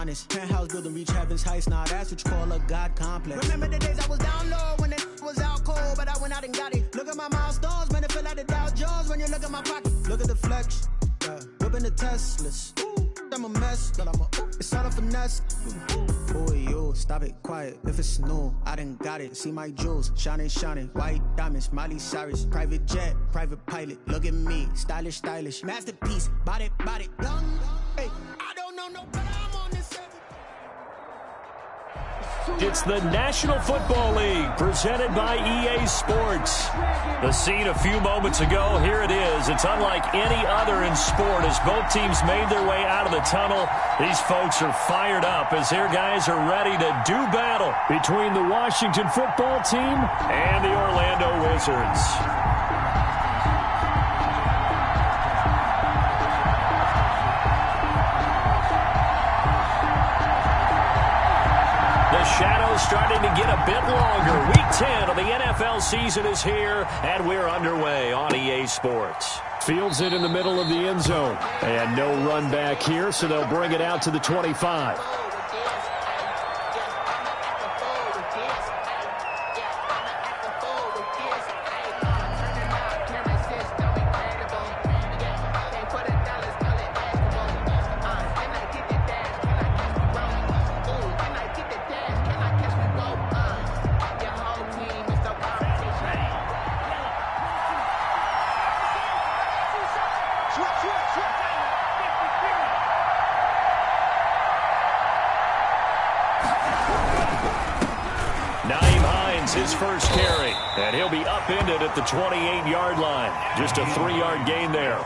honest. Penthouse building, reach heaven's heights. Now that's what you call a God complex. Remember the days I was down low when it was out cold, but I went out and got it. Look at my milestones, man, it feel like the Dow Jones when you look at my pocket. Look at the flex, whipping the Teslas. I'm a mess, but it's all a finesse. Boy, yo, stop it, quiet. If it's new, I done got it. See my jewels, shining, shining. White diamonds, Miley Cyrus. Private jet, private pilot. Look at me, stylish, stylish. Masterpiece, body, young. Hey, I don't know no better. I'm on this. It's the National Football League presented by EA Sports. The scene a few moments ago, here it is. It's unlike any other in sport as both teams made their way out of the tunnel. These folks are fired up as their guys are ready to do battle between the Washington football team and the Orlando Wizards. Shadows starting to get a bit longer. Week 10 of the NFL season is here, and we're underway on EA Sports. Fields it in the middle of the end zone. And no run back here, so they'll bring it out to the 25. His first carry, and he'll be upended at the 28-yard line. Just a 3-yard gain there.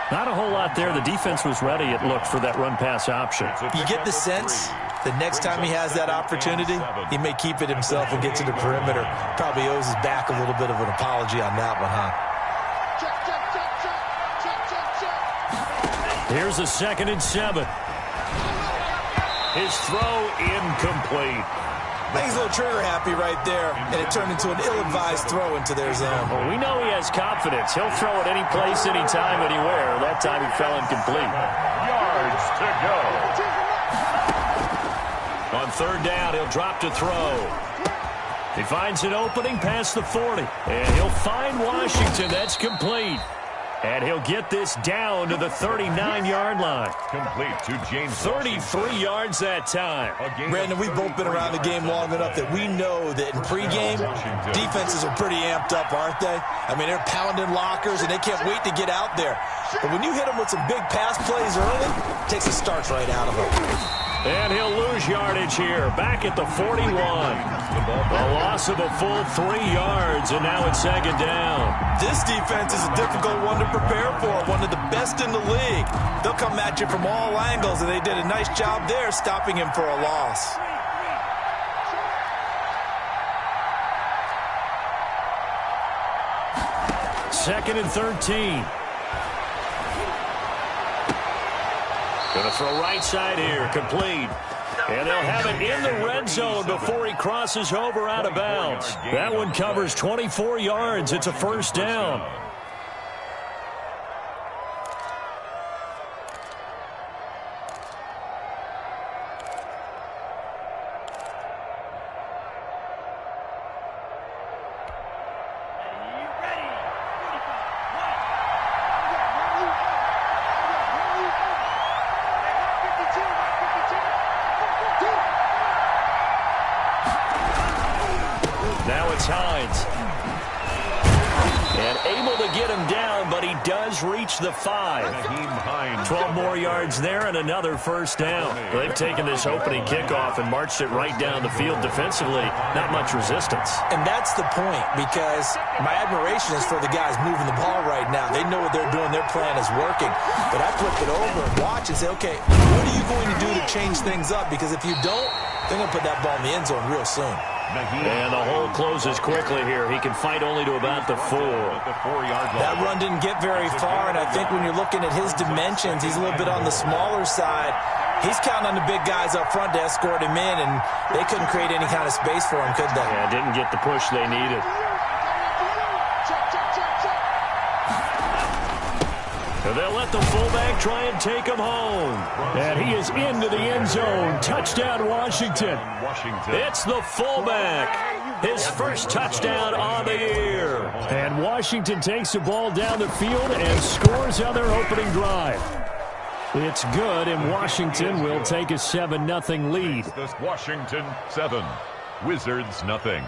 Not a whole lot there. The defense was ready, it looked, for that run-pass option. You get the sense the next time he has that opportunity, he may keep it himself and get to the perimeter. Probably owes his back a little bit of an apology on that one, huh? Here's a 2nd and 7. His throw incomplete. I think he's a little trigger happy right there, and it turned into an ill-advised throw into their zone. Well, we know he has confidence. He'll throw it any place, anytime, anywhere. That time he fell incomplete. Yards to go. On 3rd down, he'll drop to throw. He finds an opening past the 40, and he'll find Washington. That's complete. And he'll get this down to the 39-yard line. Complete to James. 33 yards that time. Brandon, we've both been around the game long enough that we know that in pregame, defenses are pretty amped up, aren't they? I mean, they're pounding lockers, and they can't wait to get out there. But when you hit them with some big pass plays early, it takes the starch right out of them. And he'll lose yardage here, back at the 41. A loss of a full 3 yards, and now it's 2nd down. This defense is a difficult one to prepare for, one of the best in the league. They'll come at you from all angles, and they did a nice job there stopping him for a loss. Second and 13. Going to throw right side here, complete. And they'll have it in the red zone before he crosses over out of bounds. That one covers 24 yards. It's a 1st down. Reach the 5. 12 more yards there and another 1st down. They've taken this opening kickoff and marched it right down the field defensively. Not much resistance. And that's the point, because my admiration is for the guys moving the ball right now. They know what they're doing. Their plan is working. But I flip it over and watch and say, okay, what are you going to do to change things up? Because if you don't, they're going to put that ball in the end zone real soon. And the hole closes quickly here. He can fight only to about the 4. That run didn't get very far, and I think when you're looking at his dimensions, he's a little bit on the smaller side. He's counting on the big guys up front to escort him in, and they couldn't create any kind of space for him, could they? Yeah, didn't get the push they needed. So they'll let the fullback try and take him home. And he is into the end zone. Touchdown, Washington. It's the fullback. His first touchdown on the year. And Washington takes the ball down the field and scores on their opening drive. It's good, and Washington will take a 7-0 lead. Washington 7, Wizards nothing.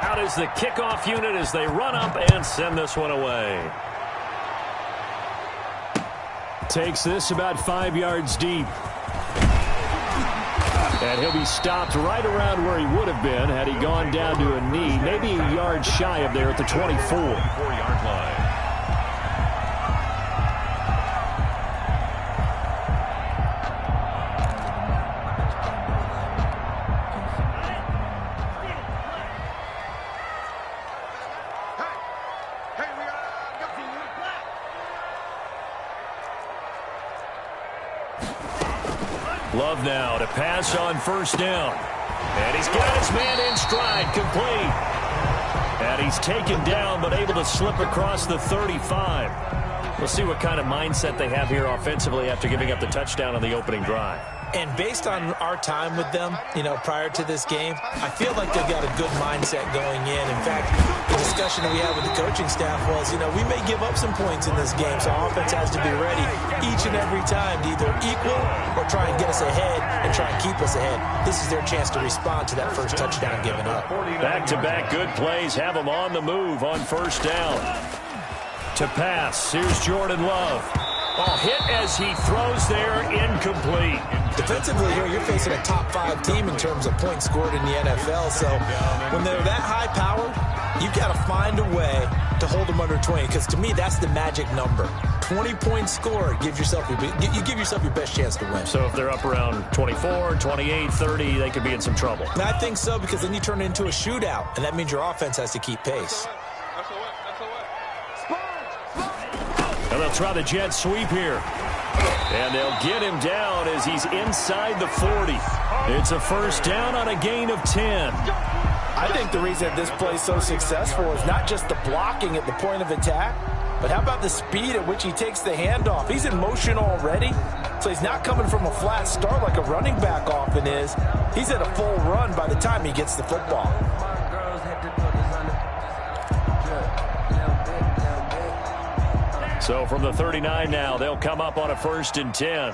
Out is the kickoff unit as they run up and send this one away. Takes this about 5 yards deep. And he'll be stopped right around where he would have been had he gone down to a knee, maybe a yard shy of there at the 24. 4-yard line. Love now to pass on first down. And he's got his man in stride, complete. And he's taken down but able to slip across the 35. We'll see what kind of mindset they have here offensively after giving up the touchdown on the opening drive. And based on our time with them, prior to this game, I feel like they've got a good mindset going in. In fact, the discussion that we had with the coaching staff was, we may give up some points in this game, so offense has to be ready each and every time to either equal or try and get us ahead and try and keep us ahead. This is their chance to respond to that first touchdown given up. Back-to-back good plays have them on the move on first down. To pass, here's Jordan Love. Hit as he throws there, incomplete. Defensively here, you're facing a top 5 team in terms of points scored in the NFL. So when they're that high powered, you've got to find a way to hold them under 20. Because to me, that's the magic number. 20 points scored, you give yourself your best chance to win. So if they're up around 24, 28, 30, they could be in some trouble. And I think so, because then you turn it into a shootout, and that means your offense has to keep pace. And they'll try the jet sweep here. And they'll get him down as he's inside the 40. It's a first down on a gain of 10. I think the reason this play is so successful is not just the blocking at the point of attack, but how about the speed at which he takes the handoff? He's in motion already, so he's not coming from a flat start like a running back often is. He's at a full run by the time he gets the football. So from the 39 now, they'll come up on a 1st and 10.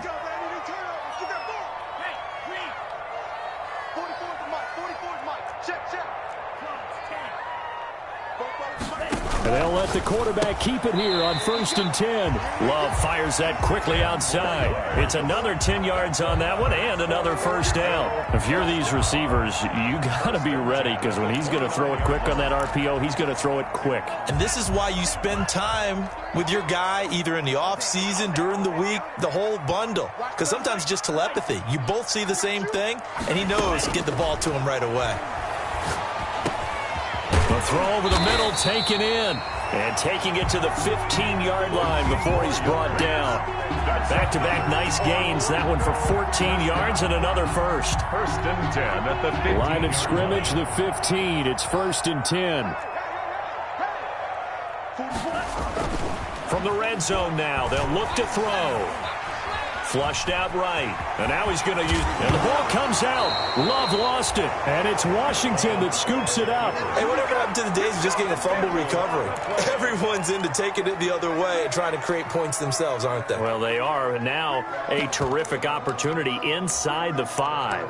And they'll let the quarterback keep it here on 1st and 10. Love fires that quickly outside. It's another 10 yards on that one and another first down. If you're these receivers, you got to be ready, because when he's going to throw it quick on that RPO, he's going to throw it quick. And this is why you spend time with your guy either in the offseason, during the week, the whole bundle. Because sometimes just telepathy. You both see the same thing, and he knows get the ball to him right away. The throw over the middle, taken in. And taking it to the 15-yard line before he's brought down. Back-to-back nice gains. That one for 14 yards and another first. 1st and 10 at the 15. Line of scrimmage, the 15. It's 1st and 10. From the red zone now, they'll look to throw. Flushed out right. And now he's going to use... And the ball comes out. Love lost it. And it's Washington that scoops it up. Hey, whatever happened to the days of just getting a fumble recovery? Everyone's into taking it the other way and trying to create points themselves, aren't they? Well, they are. And now a terrific opportunity inside the 5.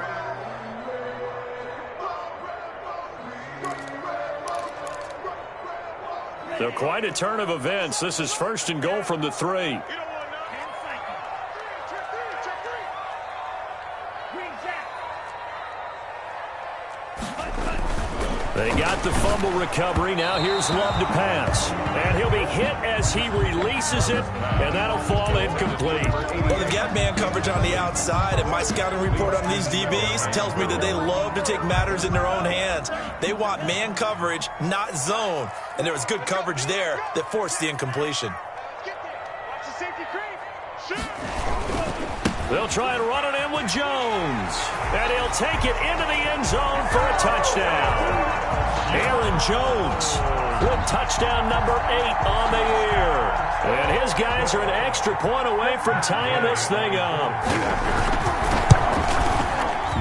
So quite a turn of events. This is 1st and goal from the 3. They got the fumble recovery. Now here's Love to pass. And he'll be hit as he releases it, and that'll fall incomplete. Well, they've got man coverage on the outside, and my scouting report on these DBs tells me that they love to take matters in their own hands. They want man coverage, not zone. And there was good coverage there that forced the incompletion. They'll try and run it in with Jones. And he'll take it into the end zone for a touchdown. Aaron Jones with touchdown number 8 on the year. And his guys are an extra point away from tying this thing up.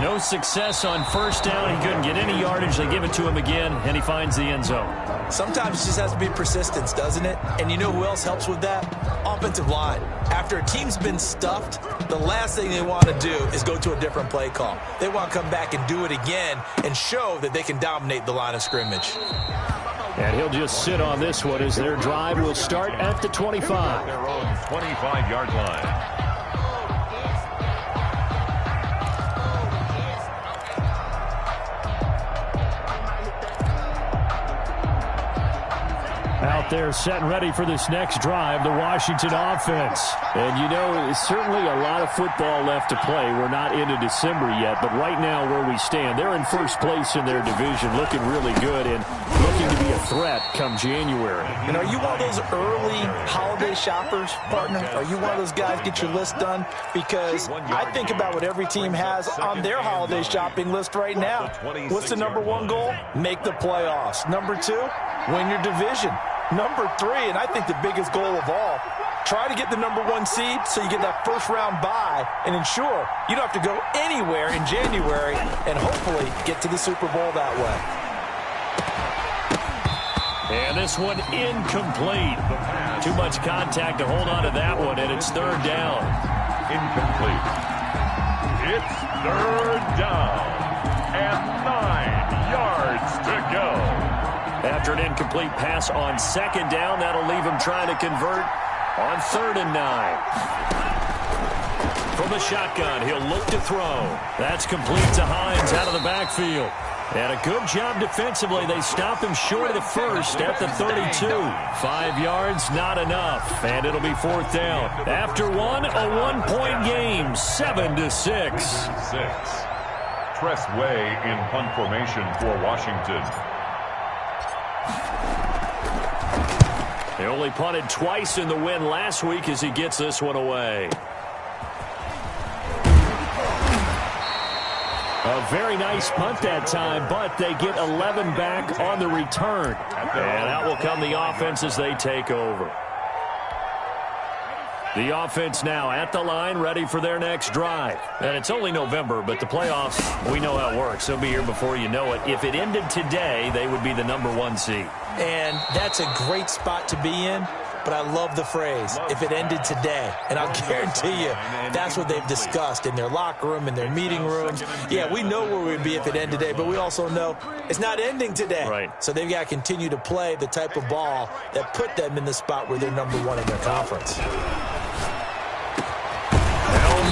No success on first down. He couldn't get any yardage. They give it to him again, and he finds the end zone. Sometimes it just has to be persistence, doesn't it? And you know who else helps with that? Offensive line. After a team's been stuffed, the last thing they want to do is go to a different play call. They want to come back and do it again and show that they can dominate the line of scrimmage. And he'll just sit on this one as their drive will start at the 25. Their own 25-yard line. Out there set and ready for this next drive, the Washington offense. And you know, there's certainly a lot of football left to play. We're not into December yet, but right now where we stand, they're in first place in their division, looking really good and looking to be a threat come January. And are you one of those early holiday shoppers, partner? Are you one of those guys get your list done? Because I think about what every team has on their holiday shopping list right now. What's the number 1 goal? Make the playoffs. Number 2, win your division. Number 3, and I think the biggest goal of all, try to get the number 1 seed so you get that first-round bye and ensure you don't have to go anywhere in January and hopefully get to the Super Bowl that way. And this one incomplete. Too much contact to hold on to that one, and it's third down. Incomplete. It's third down and 9 yards to go. After an incomplete pass on second down, that'll leave him trying to convert on 3rd and 9. From the shotgun, he'll look to throw. That's complete to Hines out of the backfield. And a good job defensively. They stop him short of the first at the 32. 5 yards, not enough. And it'll be 4th down. After one, a 1-point game, 7-6. Tress Way in punt formation for Washington. They only punted twice in the win last week as he gets this one away. A very nice punt that time, but they get 11 back on the return. And out will come the offense as they take over. The offense now at the line, ready for their next drive. And it's only November, but the playoffs, we know how it works. They'll be here before you know it. If it ended today, they would be the number 1 seed. And that's a great spot to be in, but I love the phrase, if it ended today. And I'll guarantee you, that's what they've discussed in their locker room, in their meeting rooms. Yeah, we know where we'd be if it ended today, but we also know it's not ending today. Right. So they've got to continue to play the type of ball that put them in the spot where they're number 1 in their conference.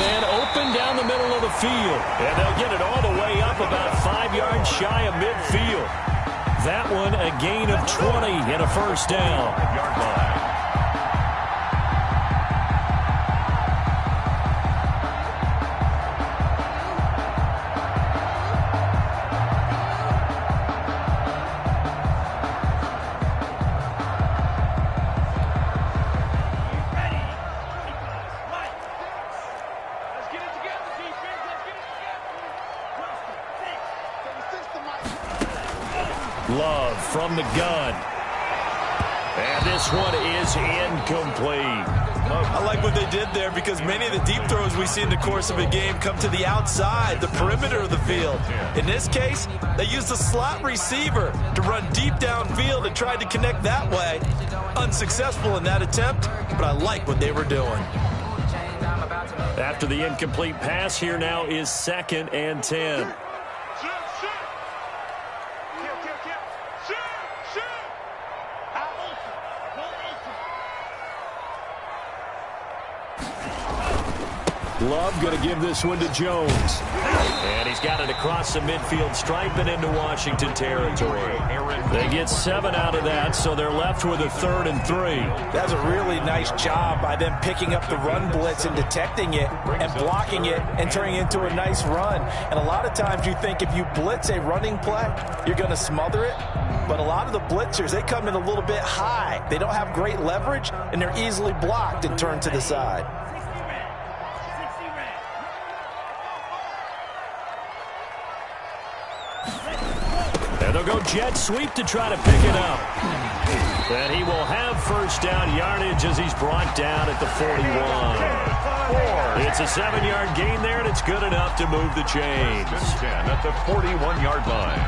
Man open down the middle of the field. And they'll get it all the way up about 5 yards shy of midfield. That one a gain of 20 and a first down. Yard line. Love from the gun. And this one is incomplete. I like what they did there because many of the deep throws we see in the course of a game come to the outside, the perimeter of the field. In this case, they used a slot receiver to run deep downfield and tried to connect that way. Unsuccessful in that attempt, but I like what they were doing. After the incomplete pass, here now is 2nd and 10. Love going to give this one to Jones. And he's got it across the midfield stripe and into Washington territory. They get 7 out of that, so they're left with a 3rd and 3. That's a really nice job by them picking up the run blitz and detecting it and blocking it and turning it into a nice run. And a lot of times you think if you blitz a running play, you're going to smother it. But a lot of the blitzers, they come in a little bit high. They don't have great leverage, and they're easily blocked and turned to the side. And they'll go jet sweep to try to pick it up. And he will have first down yardage as he's brought down at the 41. It's a 7-yard gain there, and it's good enough to move the chains. 10 at the 41-yard line.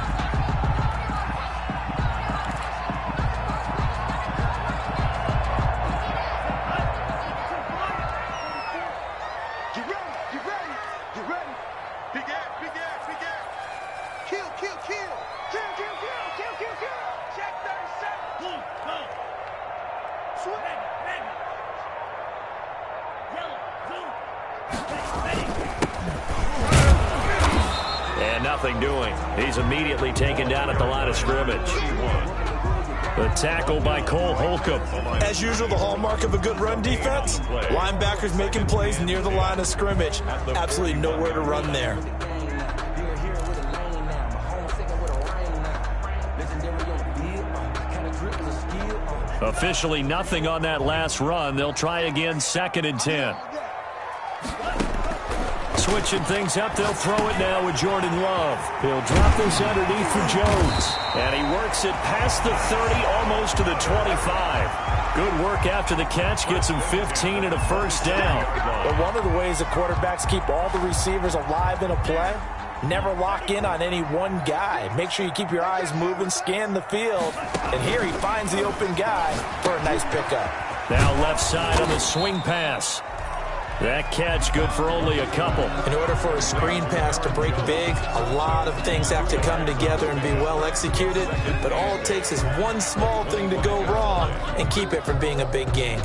And nothing doing. He's immediately taken down at the line of scrimmage. The tackle by Cole Holcomb. As usual, the hallmark of a good run defense. Linebackers making plays near the line of scrimmage. Absolutely nowhere to run there. Officially nothing on that last run. They'll try again, 2nd and 10. Switching things up, they'll throw it now with Jordan Love. He'll drop this underneath for Jones. And he works it past the 30, almost to the 25. Good work after the catch, gets him 15 and a first down. But one of the ways the quarterbacks keep all the receivers alive in a play, never lock in on any one guy. Make sure you keep your eyes moving, scan the field. And here he finds the open guy for a nice pickup. Now left side on the swing pass. That catch good for only a couple. In order for a screen pass to break big, a lot of things have to come together and be well executed. But all it takes is one small thing to go wrong and keep it from being a big game.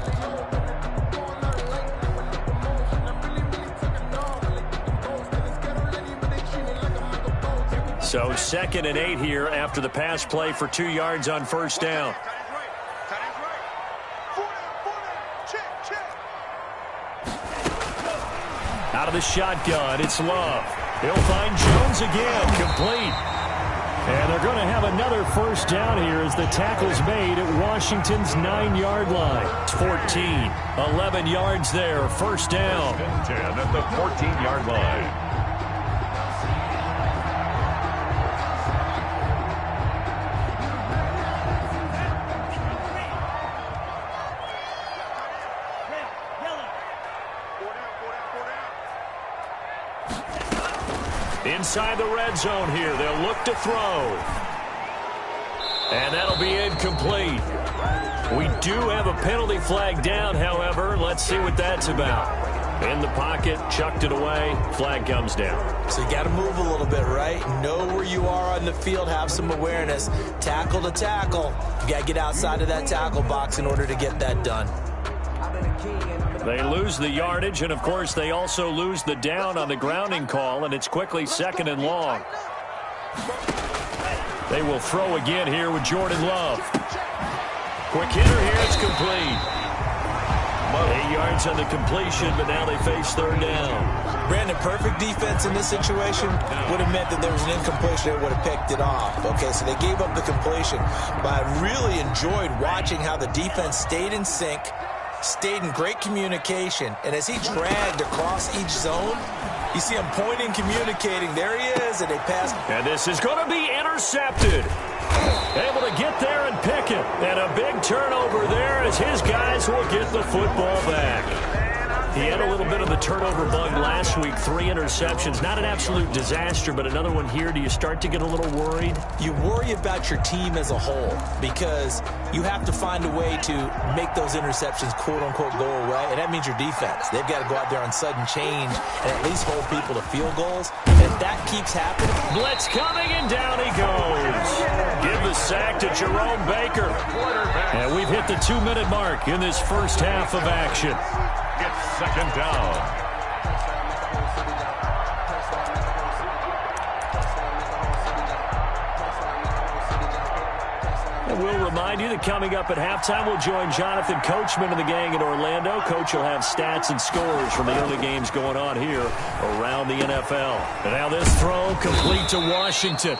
So 2nd and 8 here after the pass play for 2 yards on first down. Out of the shotgun, it's Love. He'll find Jones again, complete. And they're going to have another first down here as the tackle's made at Washington's 9-yard line. It's 14, 11 yards there, first down. 10 at the 14-yard line. Inside the red zone here, they'll look to throw. And that'll be incomplete. We do have a penalty flag down, however. Let's see what that's about. In the pocket, chucked it away, flag comes down. So you got to move a little bit, right? Know where you are on the field, have some awareness. Tackle to tackle. You got to get outside of that tackle box in order to get that done. They lose the yardage, and, of course, they also lose the down on the grounding call, and it's quickly 2nd and long. They will throw again here with Jordan Love. Quick hitter here, it's complete. 8 yards on the completion, but now they face 3rd down. Brandon, perfect defense in this situation would have meant that there was an incompletion that would have picked it off. Okay, so they gave up the completion, but I really enjoyed watching how the defense stayed in sync, stayed in great communication, and as he dragged across each zone, you see him pointing, communicating. There he is, and they passed. And this is going to be intercepted. Able to get there and pick it. And a big turnover there as his guys will get the football back. He had a little bit of the turnover bug last week, 3 interceptions. Not an absolute disaster, but another one here. Do you start to get a little worried? You worry about your team as a whole because you have to find a way to make those interceptions, quote-unquote, go away, and that means your defense. They've got to go out there on sudden change and at least hold people to field goals. And if that keeps happening... Blitz coming, and down he goes. Give the sack to Jerome Baker. And we've hit the 2-minute mark in this first half of action. It's 2nd down. And we'll remind you that coming up at halftime, we'll join Jonathan Coachman and the gang in Orlando. Coach will have stats and scores from the early games going on here around the NFL. And now this throw complete to Washington.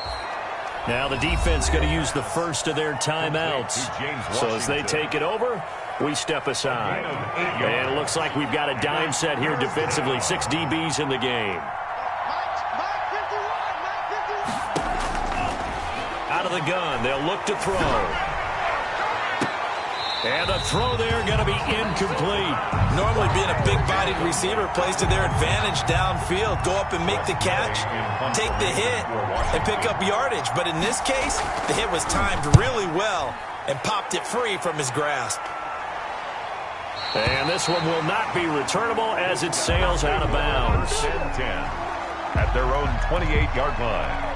Now the defense going to use the first of their timeouts. So as they take it over, we step aside. And it looks like we've got a dime set here defensively. 6 DBs in the game. out of the gun. They'll look to throw. And the throw there going to be incomplete. Normally being a big-bodied receiver plays to their advantage downfield. Go up and make the catch, take the hit, and pick up yardage. But in this case, the hit was timed really well and popped it free from his grasp. And this one will not be returnable as it sails out of bounds. 10-10 at their own 28-yard line.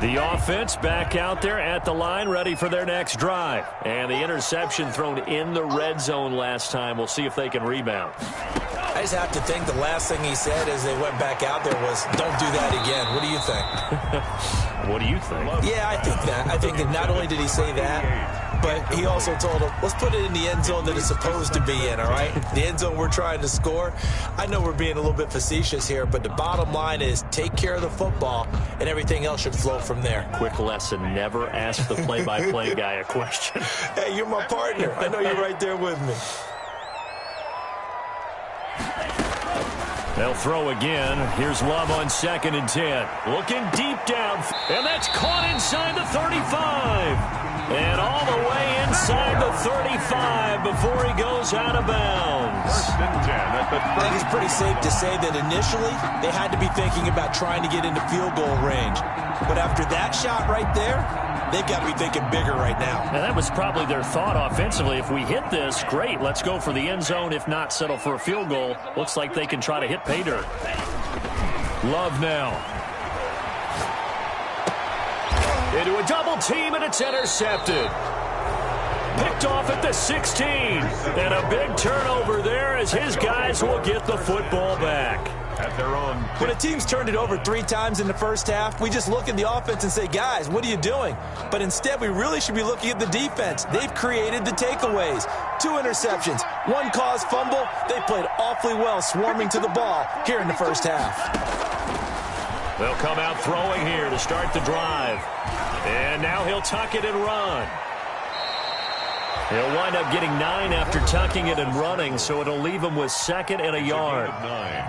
The offense back out there at the line, ready for their next drive. And the interception thrown in the red zone last time. We'll see if they can rebound. I just have to think the last thing he said as they went back out there was, don't do that again. What do you think? What do you think? Yeah, I think that. I think that not only did he say that, but he also told him, let's put it in the end zone that it's supposed to be in, all right? The end zone we're trying to score. I know we're being a little bit facetious here, but the bottom line is take care of the football, and everything else should flow from there. Quick lesson, never ask the play-by-play guy a question. Hey, you're my partner. I know you're right there with me. They'll throw again. Here's Love on 2nd and 10. Looking deep down, and that's caught inside the 35. And all the way inside the 35 before he goes out of bounds. 1st and 10 at the 30. I think it's pretty safe to say that initially they had to be thinking about trying to get into field goal range. But after that shot right there, they've got to be thinking bigger right now. And that was probably their thought offensively. If we hit this, great, let's go for the end zone. If not, settle for a field goal. Looks like they can try to hit pay dirt. Love now. Into a double team, and it's intercepted. Picked off at the 16. And a big turnover there as his guys will get the football back. At their own. When a team's turned it over 3 times in the first half, we just look at the offense and say, guys, what are you doing? But instead, we really should be looking at the defense. They've created the takeaways. 2 interceptions, 1 caused fumble. They played awfully well swarming to the ball here in the first half. They'll come out throwing here to start the drive. And now he'll tuck it and run. He'll wind up getting 9 after tucking it and running, so it'll leave him with 2nd and a yard.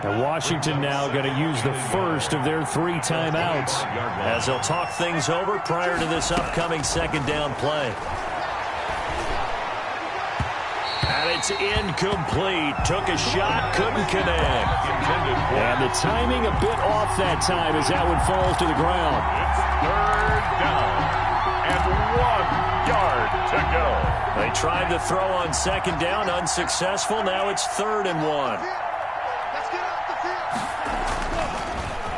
And Washington now going to use the first of their 3 timeouts as they'll talk things over prior to this upcoming 2nd down play. And it's incomplete. Took a shot, couldn't connect. And the timing a bit off that time as that one falls to the ground. It's 3rd down and 1 yard to go. They tried to throw on 2nd down, unsuccessful. Now it's 3rd and 1.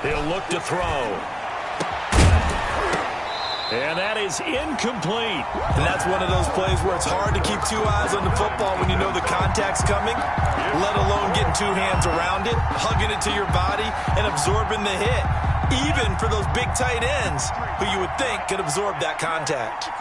He'll look to throw. And that is incomplete. And that's one of those plays where it's hard to keep 2 eyes on the football when you know the contact's coming, let alone getting 2 hands around it, hugging it to your body, and absorbing the hit, even for those big tight ends who you would think could absorb that contact.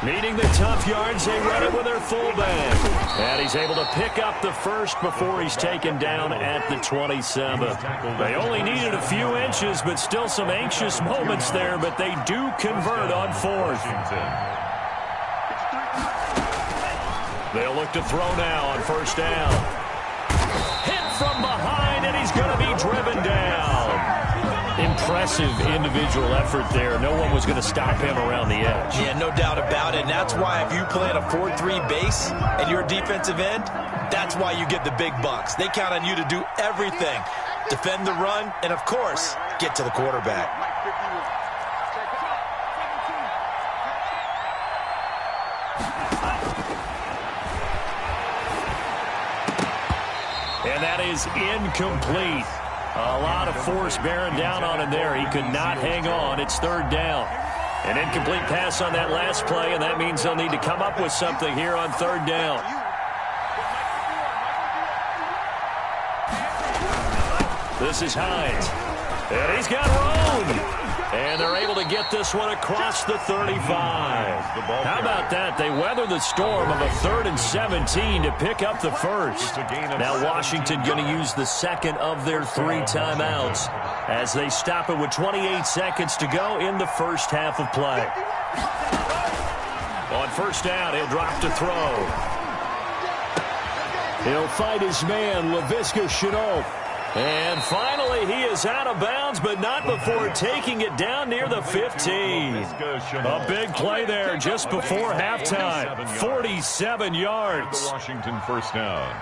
Needing the tough yards, they run it with their fullback. And he's able to pick up the first before he's taken down at the 27. They only needed a few inches, but still some anxious moments there, but they do convert on 4th. They'll look to throw now on 1st down. Hit from behind, and he's going to be driven down. Impressive individual effort there. No one was going to stop him around the edge. Yeah, no doubt about it. And that's why if you play in a 4-3 base and you're a defensive end, that's why you get the big bucks. They count on you to do everything. Defend the run and, of course, get to the quarterback. And that is incomplete. A lot of force bearing down on him there. He could not hang on. It's 3rd down. An incomplete pass on that last play, and that means they'll need to come up with something here on 3rd down. This is Hines. And he's got room. And they're able to get this one across the 35. How about that? They weather the storm of a 3rd and 17 to pick up the first. Now Washington going to use the second of their 3 timeouts as they stop it with 28 seconds to go in the first half of play. On first down, he'll drop to throw. He'll fight his man, Laviska Shenault. And finally, he is out of bounds, but not before taking it down near the 15. A big play there just before halftime. 47 yards. Washington first down.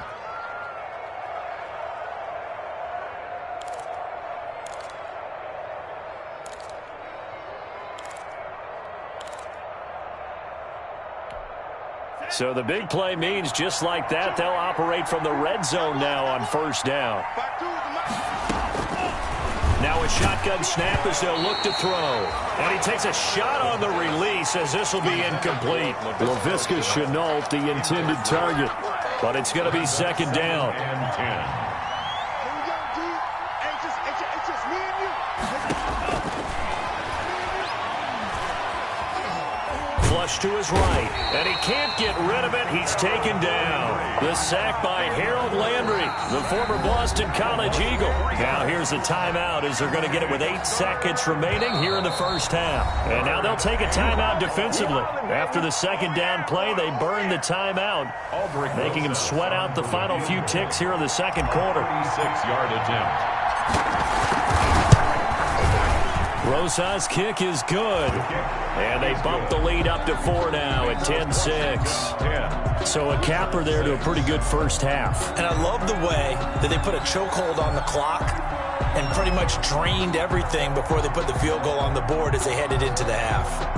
So the big play means just like that, they'll operate from the red zone now on first down. Now a shotgun snap as they'll look to throw. And he takes a shot on the release as this will be incomplete. Laviska Shenault, the intended target. But it's going to be second down. And 10. Flush to his right, and he can't get rid of it. He's taken down. The sack by Harold Landry, the former Boston College Eagle. Now here's a timeout as they're going to get it with 8 seconds remaining here in the first half. And now they'll take a timeout defensively. After the second down play, they burn the timeout, making him sweat out the final few ticks here in the second quarter. 6-yard attempt. Rosas' kick is good. And they bump the lead up to 4 now at 10-6. So a capper there to a pretty good first half. And I love the way that they put a chokehold on the clock and pretty much drained everything before they put the field goal on the board as they headed into the half.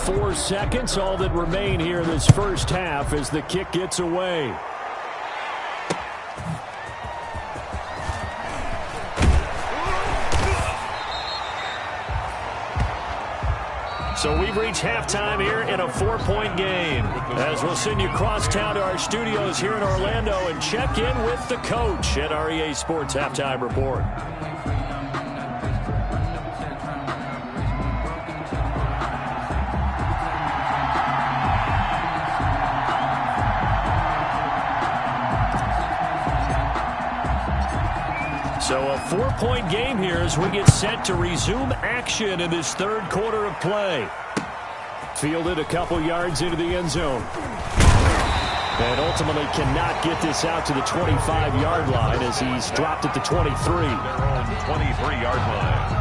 4 seconds, all that remain here in this first half as the kick gets away. So we've reached halftime here in a 4-point game. As we'll send you crosstown to our studios here in Orlando and check in with the coach at our EA Sports Halftime Report. So a 4-point game here as we get set to resume action in this third quarter of play. Fielded a couple yards into the end zone. And ultimately cannot get this out to the 25-yard line as he's dropped at the 23. Their own 23-yard line.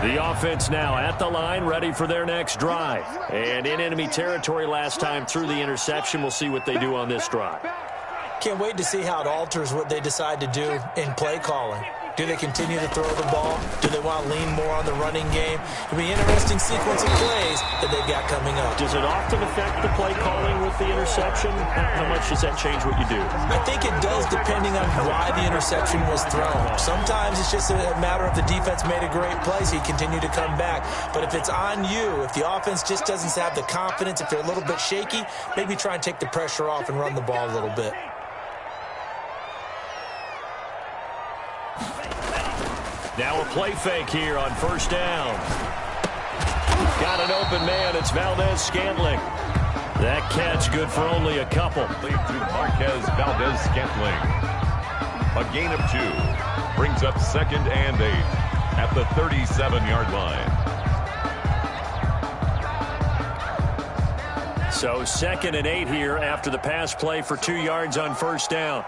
The offense now at the line, ready for their next drive. And in enemy territory last time through the interception. We'll see what they do on this drive. Can't wait to see how it alters what they decide to do in play calling. Do they continue to throw the ball? Do they want to lean more on the running game? It'll be an interesting sequence of plays that they've got coming up. Does it often affect the play calling with the interception? How much does that change what you do? I think it does, depending on why the interception was thrown. Sometimes it's just a matter of the defense made a great play, so you continue to come back. But if it's on you, if the offense just doesn't have the confidence, if they're a little bit shaky, maybe try and take the pressure off and run the ball a little bit. Now a play fake here on first down. Got an open man. It's Valdez-Scantling. That catch good for only a couple. Lead to Marquez Valdez-Scantling. A gain of 2. Brings up 2nd and 8 at the 37-yard line. So 2nd and 8 here after the pass play for 2 yards on first down.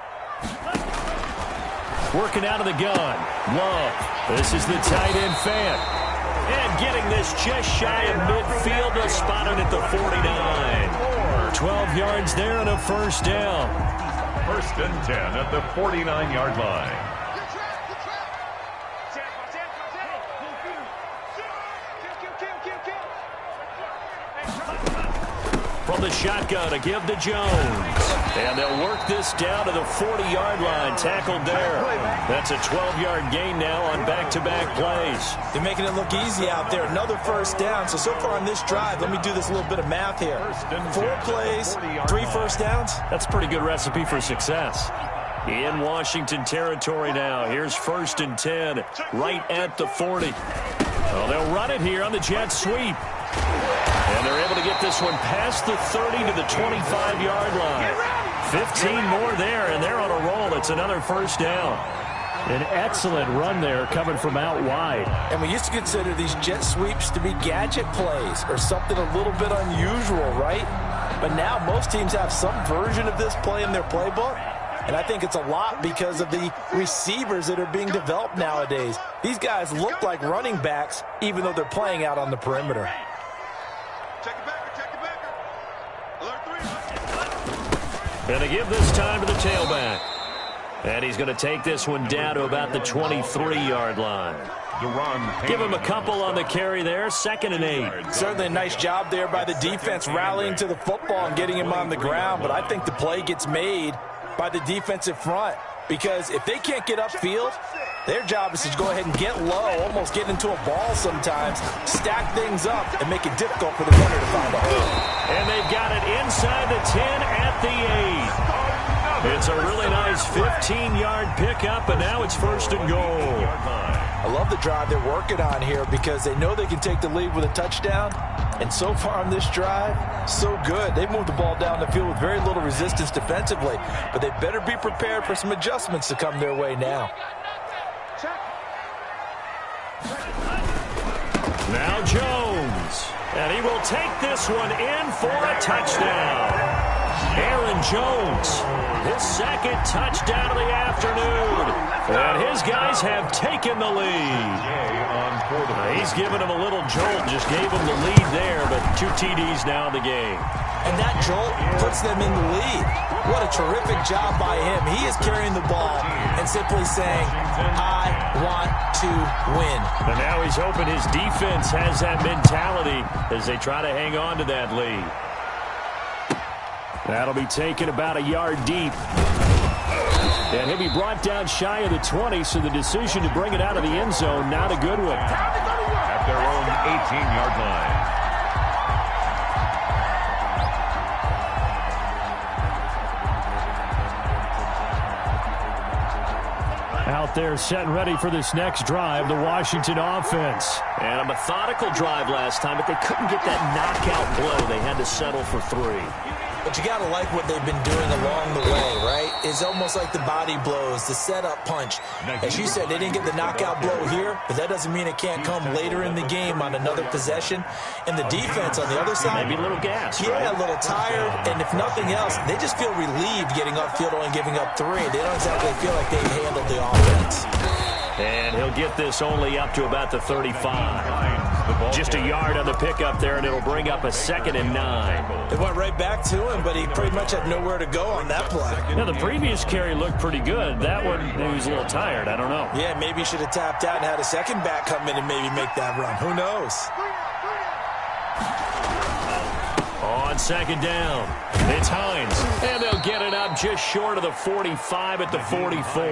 Working out of the gun. Love. This is the tight end fan. And getting this just shy of midfield. They'll spot it at the 49. 12 yards there and a first down. 1st and 10 at the 49-yard line. From the shotgun, a give to Jones. And they'll work this down to the 40-yard line. Tackled there. That's a 12-yard gain now on back-to-back plays. They're making it look easy out there. Another first down. So far on this drive, let me do this little bit of math here. 4 plays, 3 first downs. That's a pretty good recipe for success. In Washington territory now. Here's 1st and 10, right at the 40. Well, they'll run it here on the jet sweep. And they're able to get this one past the 30 to the 25-yard line. 15 more there, and they're on a roll. It's another first down. An excellent run there coming from out wide. And we used to consider these jet sweeps to be gadget plays or something a little bit unusual, right? But now most teams have some version of this play in their playbook. And I think it's a lot because of the receivers that are being developed nowadays. These guys look like running backs even though they're playing out on the perimeter. And they give this time to the tailback. And he's going to take this one down to about the 23-yard line. Give him a couple on the carry there. 2nd and 8. Certainly a nice job there by the defense rallying to the football and getting him on the ground. But I think the play gets made by the defensive front. Because if they can't get upfield, their job is to go ahead and get low, almost get into a ball sometimes, stack things up, and make it difficult for the runner to find a hole. And they've got it inside the 10 at the 8. It's a really nice 15-yard pickup, and now it's 1st and goal. I love the drive they're working on here because they know they can take the lead with a touchdown. And so far on this drive, so good. They've moved the ball down the field with very little resistance defensively. But they better be prepared for some adjustments to come their way now. Now Jones. And he will take this one in for a touchdown. Aaron Jones, his 2nd touchdown of the afternoon. And his guys have taken the lead. He's given him a little jolt, just gave him the lead there, but 2 TDs now in the game. And that jolt puts them in the lead. What a terrific job by him. He is carrying the ball and simply saying, I want to win. And now he's hoping his defense has that mentality as they try to hang on to that lead. That'll be taken about a yard deep. And he'll be brought down shy of the 20, so the decision to bring it out of the end zone, not a good one. At their own 18-yard line. Out there set and ready for this next drive, the Washington offense. And a methodical drive last time, but they couldn't get that knockout blow. They had to settle for 3. But you got to like what they've been doing along the way, right? It's almost like the body blows, the setup punch. As you said, they didn't get the knockout blow here, but that doesn't mean it can't come later in the game on another possession. And the defense on the other side, maybe a little gas, yeah, right? A little tired. And if nothing else, they just feel relieved getting upfield only giving up 3. They don't exactly feel like they handled the offense. And he'll get this only up to about the 35. Just a yard on the pickup there, and it'll bring up a 2nd and 9. It went right back to him, but he pretty much had nowhere to go on that play. Now, the previous carry looked pretty good. That one, he was a little tired. I don't know. Yeah, maybe he should have tapped out and had a second back come in and maybe make that run. Who knows? On 2nd down, it's Hines. And they'll get it up just short of the 45 at the 44.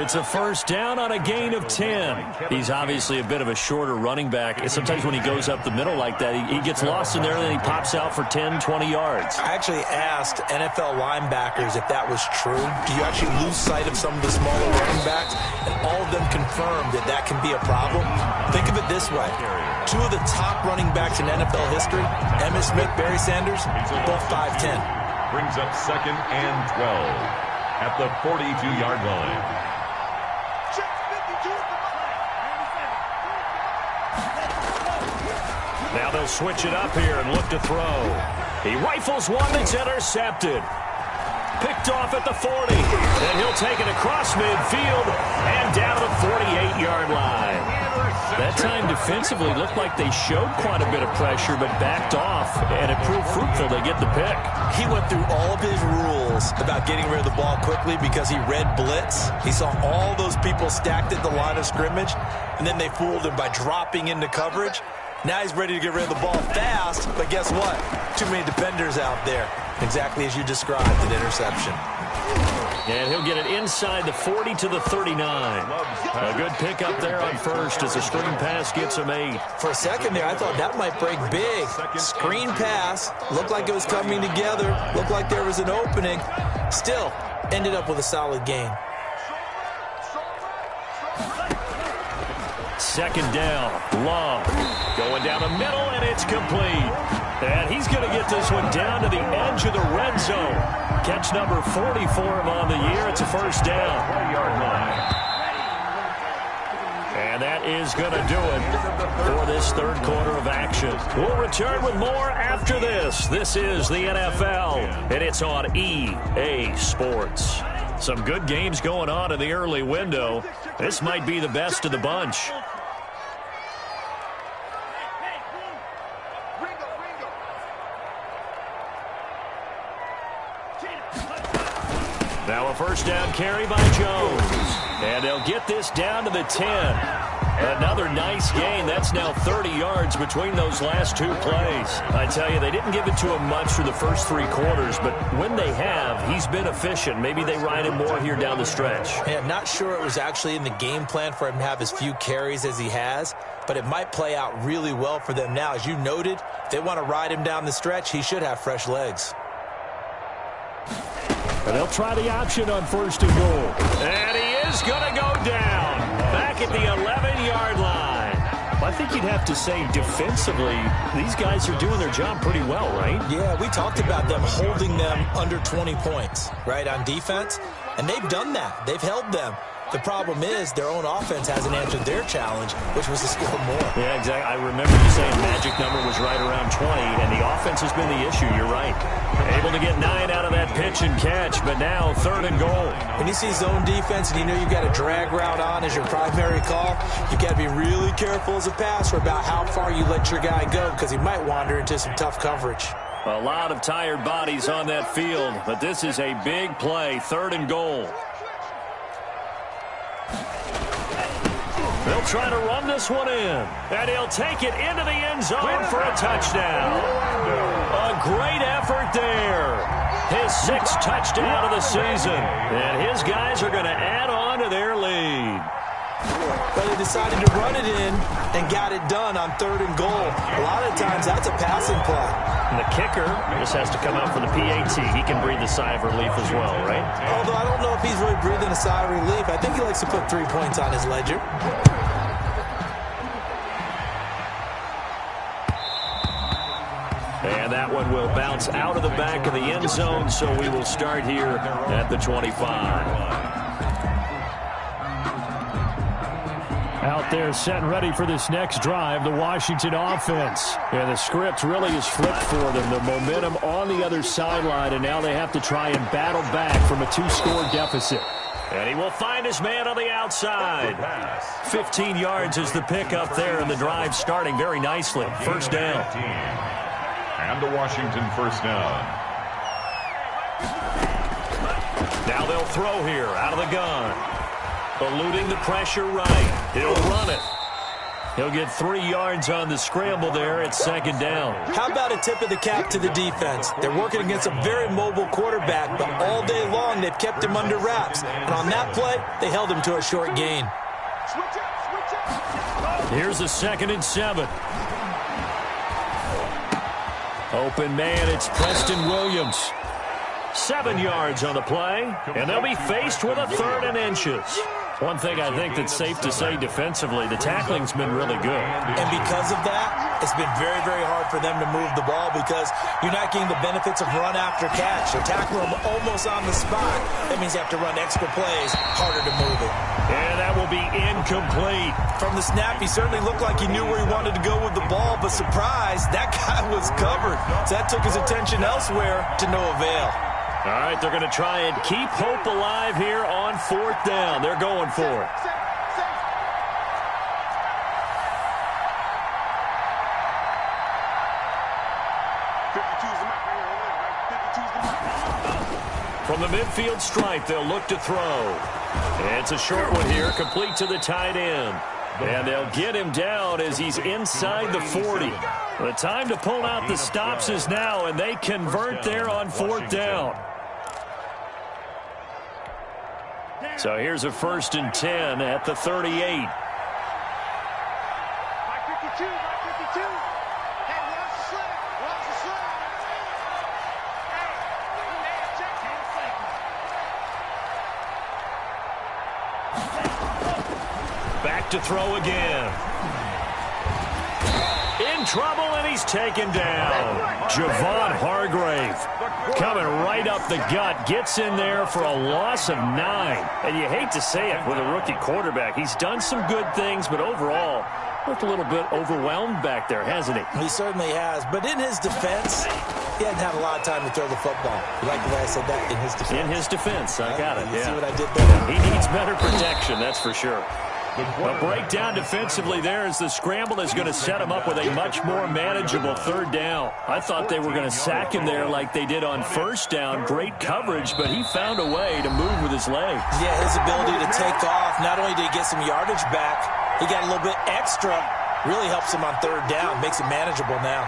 It's a 1st down on a gain of 10. He's obviously a bit of a shorter running back. Sometimes when he goes up the middle like that, he gets lost in there, and then he pops out for 10, 20 yards. I actually asked NFL linebackers if that was true. Do you actually lose sight of some of the smaller running backs? And all of them confirmed that that can be a problem. Think of it this way. 2 of the top running backs in NFL history, Emmitt Smith, Barry Sanders, both 5'10". Brings up 2nd and 12 at the 42-yard line. Now they'll switch it up here and look to throw. He rifles one that's intercepted. Picked off at the 40. And he'll take it across midfield and down to the 48-yard line. That time defensively looked like they showed quite a bit of pressure but backed off, and it proved fruitful. They get the pick. He went through all of his rules about getting rid of the ball quickly because he read blitz. He saw all those people stacked at the line of scrimmage, and then they fooled him by dropping into coverage. Now he's ready to get rid of the ball fast, but guess what? Too many defenders out there. Exactly as you described, an interception. And he'll get it inside the 40 to the 39. A good pickup there on first as the screen pass gets him 8. For a second there, I thought that might break big. Screen pass. Looked like it was coming together. Looked like there was an opening. Still, ended up with a solid gain. Second down. Love. Going down the middle, and it's complete. And he's going to get this one down to the edge of the red zone. Catch number 40 for him on the year. It's a first down. And that is going to do it for this third quarter of action. We'll return with more after this. This is the NFL, and it's on EA Sports. Some good games going on in the early window. This might be the best of the bunch. Now a first down carry by Jones. And they'll get this down to the 10. Another nice gain. That's now 30 yards between those last two plays. I tell you, they didn't give it to him much for the first 3 quarters, but when they have, he's been efficient. Maybe they ride him more here down the stretch. Yeah, I'm not sure it was actually in the game plan for him to have as few carries as he has, but it might play out really well for them now. As you noted, if they want to ride him down the stretch, he should have fresh legs. And they'll try the option on first and goal. And he is going to go down. Back at the 11-yard line. I think you'd have to say defensively, these guys are doing their job pretty well, right? Yeah, we talked about them holding them under 20 points, right, on defense. And they've done that. They've held them. The problem is their own offense hasn't answered their challenge, which was to score more. Yeah, exactly. I remember you saying magic number was right around 20, and the offense has been the issue. You're right. Able to get 9 out of that pitch and catch, but now third and goal. When you see zone defense and you know you've got a drag route on as your primary call, you've got to be really careful as a passer about how far you let your guy go because he might wander into some tough coverage. A lot of tired bodies on that field, but this is a big play, third and goal. They'll try to run this one in, and he'll take it into the end zone for a touchdown. A great effort there. His 6th touchdown of the season, and his guys are going to add on to their lead. But they decided to run it in and got it done on third and goal. A lot of times that's a passing play. And the kicker just has to come out for the PAT. He can breathe a sigh of relief as well, right? Although I don't know if he's really breathing a sigh of relief. I think he likes to put 3 points on his ledger. And that one will bounce out of the back of the end zone, so we will start here at the 25. Out there set and ready for this next drive, the Washington offense. And the script really is flipped for them. The momentum on the other sideline, and now they have to try and battle back from a 2-score deficit. And he will find his man on the outside. 15 yards is the pickup there, and the drive starting very nicely. First down. And the Washington first down. Now they'll throw here out of the gun. Eluding the pressure right. He'll run it. He'll get 3 yards on the scramble there at second down. How about a tip of the cap to the defense? They're working against a very mobile quarterback, but all day long they've kept him under wraps. And on that play, they held him to a short gain. Here's a 2nd and 7. Open man, it's Preston Williams. 7 yards on the play, and they'll be faced with a 3rd and inches. One thing I think that's safe to say defensively, the tackling's been really good. And because of that, it's been very, very hard for them to move the ball because you're not getting the benefits of run after catch. They're tackling them almost on the spot. That means you have to run extra plays, harder to move it. And that will be incomplete. From the snap, he certainly looked like he knew where he wanted to go with the ball, but surprise, that guy was covered. So that took his attention elsewhere to no avail. All right, they're going to try and keep hope alive here on 4th down. They're going for it. From the midfield stripe, they'll look to throw. It's a short one here, complete to the tight end. And they'll get him down as he's inside the 40. The time to pull out the stops is now, and they convert there on 4th down. So here's a 1st and 10 at the 38. Back to throw again. In trouble, and he's taken down. Javon Hargrave coming right up the gut. Gets in there for a loss of 9. And you hate to say it with a rookie quarterback. He's done some good things, but overall, looked a little bit overwhelmed back there, hasn't he? He certainly has. But in his defense, he hadn't had a lot of time to throw the football. You like the way I said that? In his defense. In his defense. I got it. You see what I did there? He needs better protection, that's for sure. A breakdown defensively there as the scramble is going to set him up with a much more manageable 3rd down. I thought they were going to sack him there like they did on 1st down. Great coverage, but he found a way to move with his legs. Yeah, his ability to take off. Not only did he get some yardage back, he got a little bit extra. Really helps him on 3rd down. Makes it manageable now.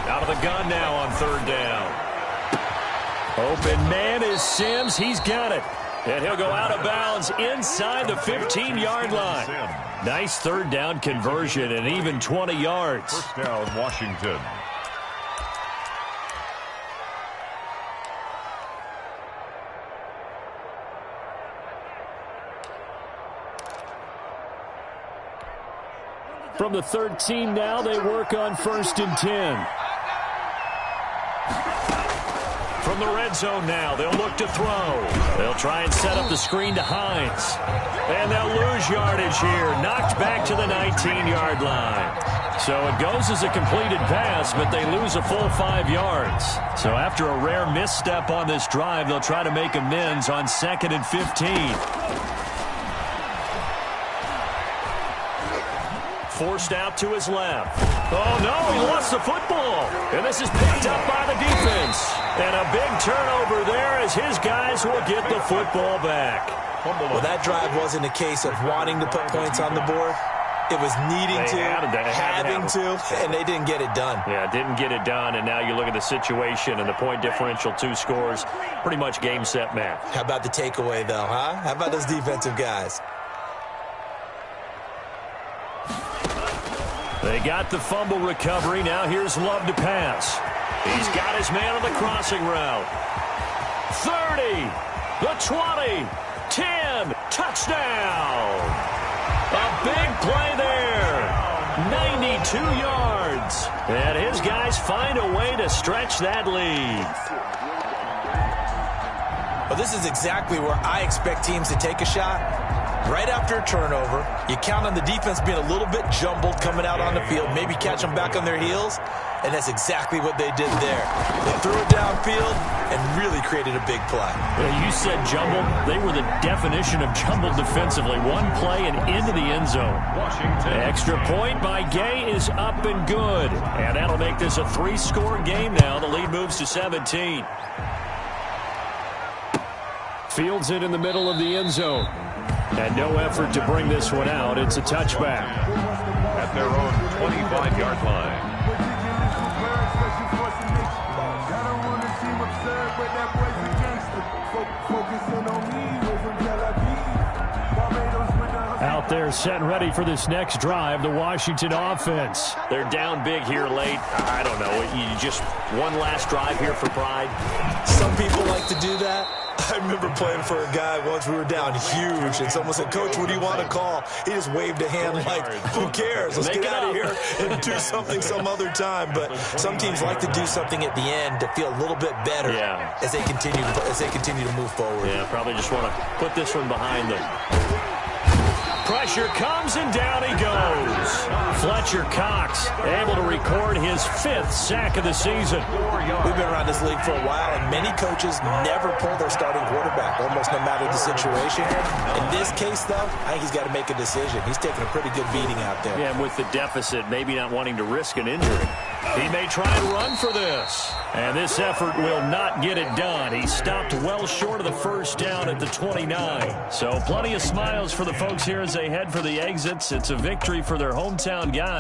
Out of the gun now on 3rd down. Open man is Sims. He's got it. And he'll go out of bounds inside the 15-yard line. Nice 3rd down conversion and even 20 yards. 1st down, Washington. From the 13 now, they work on 1st and 10. From the red zone now, they'll look to throw. They'll try and set up the screen to Hines. And they'll lose yardage here. Knocked back to the 19-yard line. So it goes as a completed pass, but they lose a full 5 yards. So after a rare misstep on this drive, they'll try to make amends on 2nd and 15. Forced out to his left. Oh, no, he lost the football. And this is picked up by the defense. And a big turnover there as his guys will get the football back. Well, that drive wasn't a case of wanting to put points on the board. It was needing having to, and they didn't get it done. Yeah, didn't get it done, and now you look at the situation and the point differential, 2 scores, pretty much game, set, match. How about the takeaway, though, huh? How about those defensive guys? They got the fumble recovery. Now here's Love to pass. He's got his man on the crossing route. 30, the 20, 10, touchdown. A big play there. 92 yards. And his guys find a way to stretch that lead. Well, this is exactly where I expect teams to take a shot. Right after a turnover, you count on the defense being a little bit jumbled coming out on the field, maybe catch them back on their heels, and that's exactly what they did there. They threw it downfield and really created a big play. Well, you said jumbled. They were the definition of jumbled defensively. One play and into the end zone. Washington. Extra point by Gay is up and good, and that'll make this a 3-score game now. The lead moves to 17. Fields it in the middle of the end zone. And no effort to bring this one out. It's a touchback. At their own 25-yard line. Out there set and ready for this next drive, the Washington offense. They're down big here late. I don't know. You just one last drive here for pride. Some people like to do that. I remember playing for a guy once. We were down huge, and someone said, "Coach, what do you want to call?" He just waved a hand like, "Who cares? Let's get out of here and do something some other time." But some teams like to do something at the end to feel a little bit better as they continue to move forward. Yeah, probably just want to put this one behind them. Pressure comes, and down he goes. Fletcher Cox able to record his 5th sack of the season. We've been around this league for a while, and many coaches never pull their starting quarterback, almost no matter the situation. In this case, though, I think he's got to make a decision. He's taking a pretty good beating out there. Yeah, and with the deficit, maybe not wanting to risk an injury. He may try and run for this. And this effort will not get it done. He stopped well short of the first down at the 29. So plenty of smiles for the folks here as they head for the exits. It's a victory for their hometown guys.